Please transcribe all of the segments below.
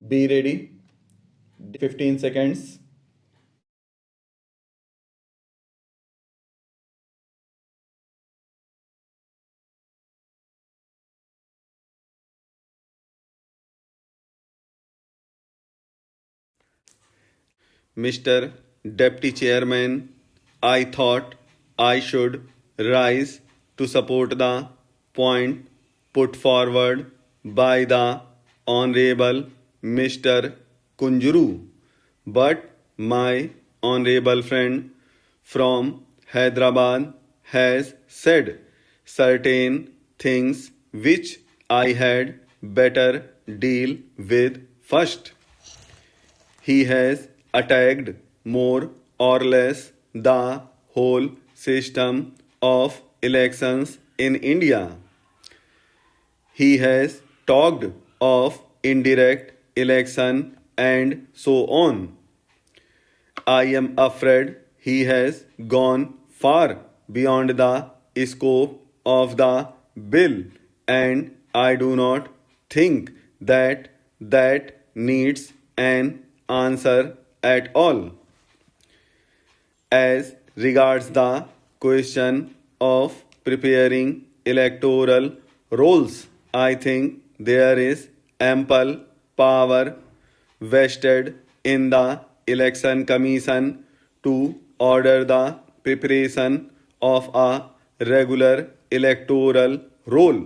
Be ready. 15 seconds. Mr. Deputy Chairman, I thought I should rise to support the point put forward by the Honorable Mr. Kunjuru, but my honorable friend from Hyderabad has said certain things which I had better deal with first. He has attacked more or less the whole system of elections in India. He has talked of indirect election and so on. I am afraid he has gone far beyond the scope of the bill, and I do not think that needs an answer at all. As regards the question of preparing electoral rolls, I think there is ample power vested in the election commission to order the preparation of a regular electoral roll.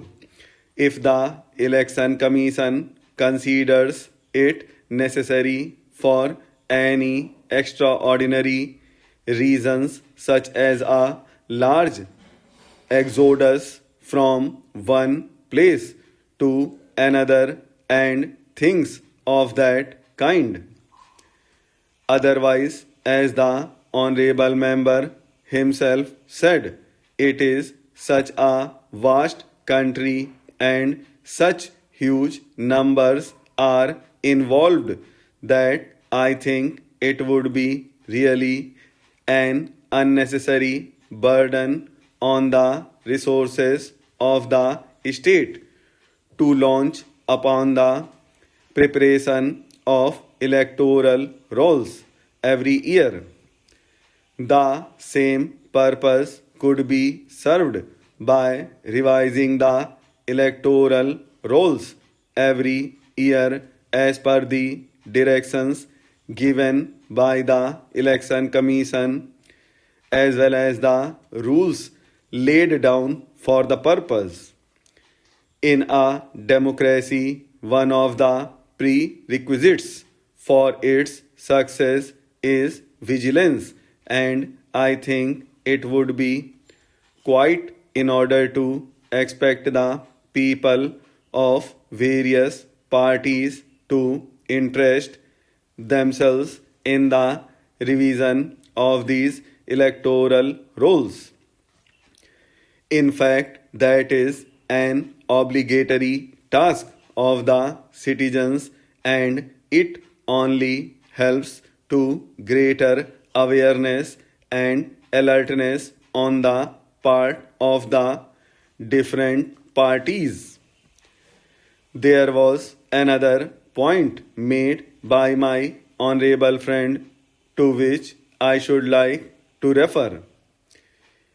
If the election commission considers it necessary for any extraordinary reasons such as a large exodus from one place to another and things of that kind. Otherwise, as the honorable member himself said, it is such a vast country and such huge numbers are involved that I think it would be really an unnecessary burden on the resources of the state to launch upon the preparation of electoral rolls every year. The same purpose could be served by revising the electoral rolls every year as per the directions given by the election commission as well as the rules laid down for the purpose. In a democracy, one of the prerequisites for its success is vigilance, and I think it would be quite in order to expect the people of various parties to interest themselves in the revision of these electoral rolls. In fact, that is an obligatory task of the citizens, and it only helps to greater awareness and alertness on the part of the different parties. There was another point made by my honorable friend to which I should like to refer.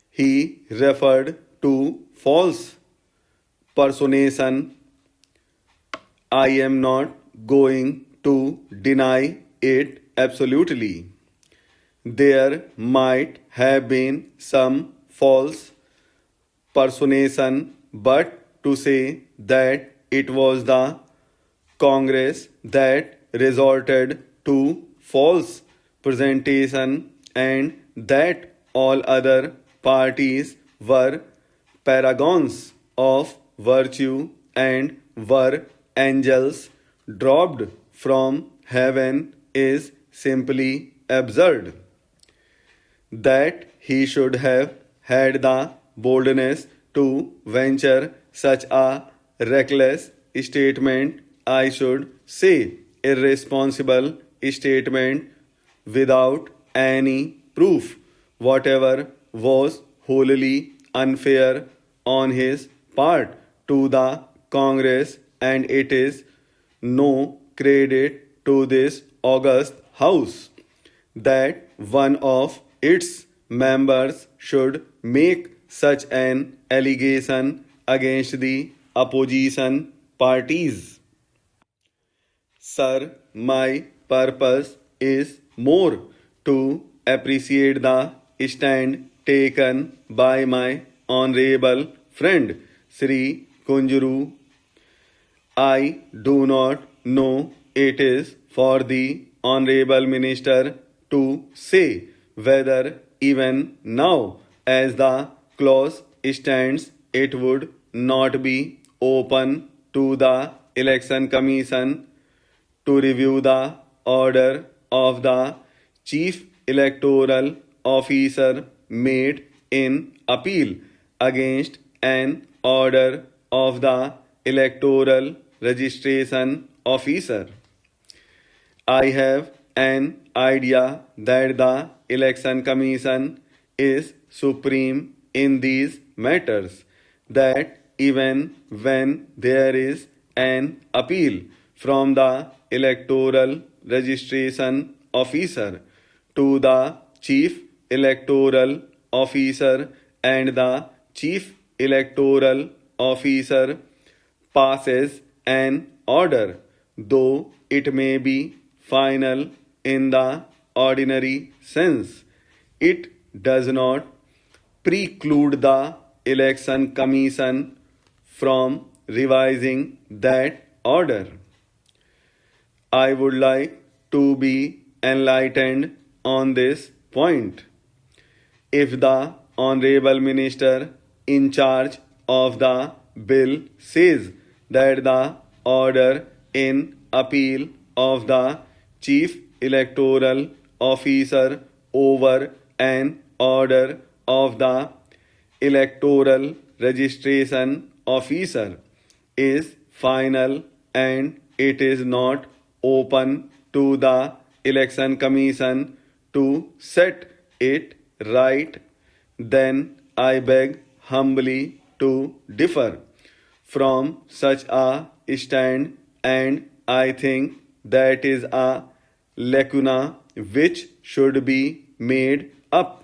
He referred to false personation. I am not going to deny it absolutely. There might have been some false personation, but to say that it was the Congress that resorted to false presentation and that all other parties were paragons of virtue and were angels dropped from heaven is simply absurd. That he should have had the boldness to venture such a reckless statement, I should say irresponsible statement without any proof whatever was wholly unfair on his part to the Congress, and it is no credit to this august house that one of its members should make such an allegation against the opposition parties. Sir, my purpose is more to appreciate the stand taken by my honorable friend Sri Kunjuru. I do not know it is for the honorable minister to say whether even now as the clause stands it would not be open to the election commission to review the order of the chief electoral officer made in appeal against an order of the electoral registration officer. I have an idea that the election commission is supreme in these matters, that even when there is an appeal from the electoral registration officer to the chief electoral officer and the chief electoral officer passes an order, though it may be final in the ordinary sense, it does not preclude the election commission from revising that order. I would like to be enlightened on this point. If the honorable minister in charge of the bill says that the order in appeal of the chief electoral officer over an order of the electoral registration officer is final and it is not open to the election commission to set it right, then I beg humbly to differ from such a stand, and I think that is a lacuna which should be made up.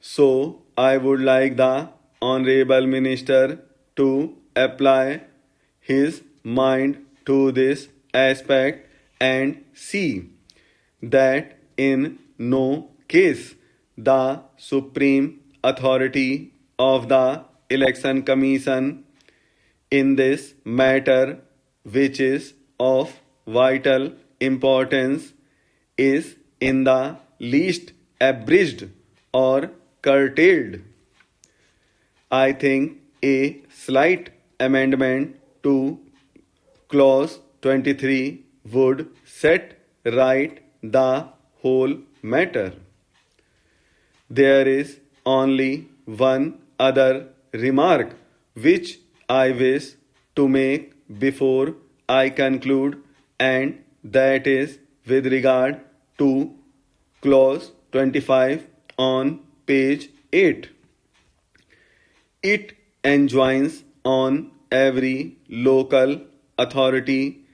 So I would like the honorable minister to apply his mind to this aspect and see that in no case the supreme authority of the election commission in this matter, which is of vital importance, is in the least abridged or curtailed. I think a slight amendment to clause 23 would set right the whole matter. There is only one other remark which I wish to make before I conclude, and that is with regard to clause 25 on page 8. It enjoins on every local authority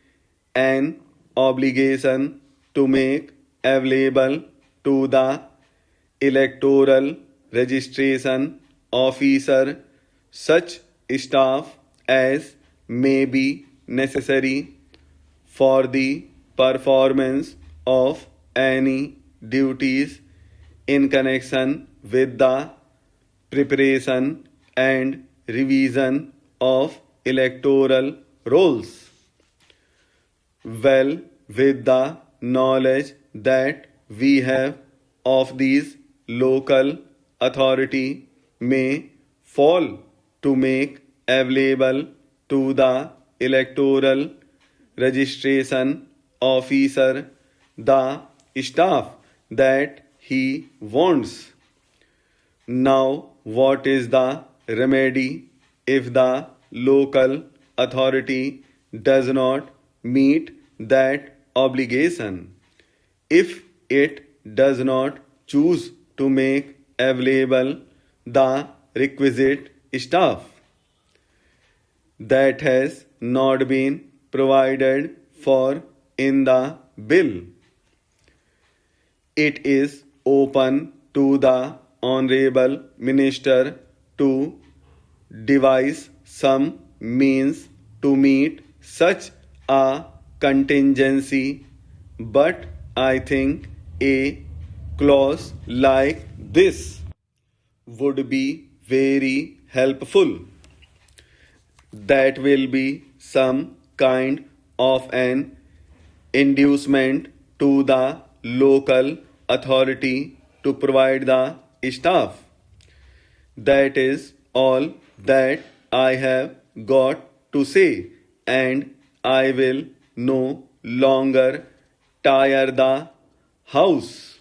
an obligation to make available to the electoral registration officer such staff as may be necessary for the performance of any duties in connection with the preparation and revision of electoral rolls. Well, with the knowledge that we have of these local authority may fall to make available to the electoral registration officer the staff that he wants. Now, what is the remedy if the local authority does not meet that obligation? If it does not choose to make available the requisite staff that has not been provided for in the bill. It is open to the Honorable Minister to devise some means to meet such a contingency, but I think a clause like this would be very helpful. That will be some kind of an inducement to the local authority to provide the staff. That is all that I have got to say, and I will no longer tire the house.